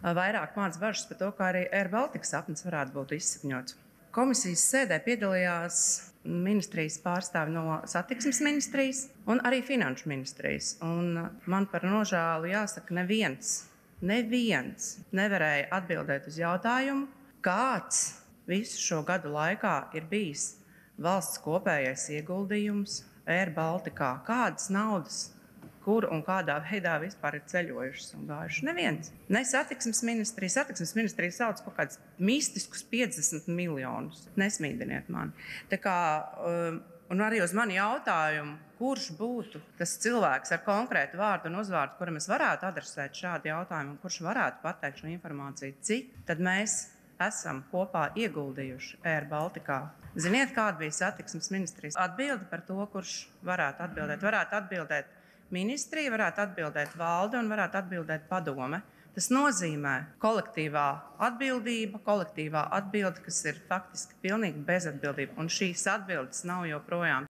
vairāk māca bažas par to, kā arī Air Baltica sapnis varētu būt izsapņots. Komisijas sēdē piedalījās ministrijas pārstāvi no satiksmes ministrijas un arī finanšu ministrijas. Un man par nožēlu jāsaka, neviens nevarēja atbildēt uz jautājumu, kāds visu šo gadu laikā ir bijis valsts kopējais ieguldījums Air Balticā, kādas naudas, kur un kādā veidā vispār ir ceļojušas un gājušas. Neviens. Ne satiksmes ministrija sauc kaut kādus mistiskus 50 miljonus. Nesmīdiniet mani. Tā kā, un arī uz mani jautājumu, kurš būtu tas cilvēks ar konkrētu vārdu un uzvārdu, kuram es varētu adresēt šādu jautājumu, un kurš varētu pateikt šo informāciju, cik tad mēs esam kopā ieguldījuši Air Balticā. Ziniet, kāda bija satiksmes ministrijas atbilde par to, kurš varētu atbildēt? Varētu atbildēt ministrija, varētu atbildēt valde un varētu atbildēt padome. Tas nozīmē kolektīvā atbilde, kas ir faktiski pilnīgi bezatbildība. Un šīs atbildes nav joprojām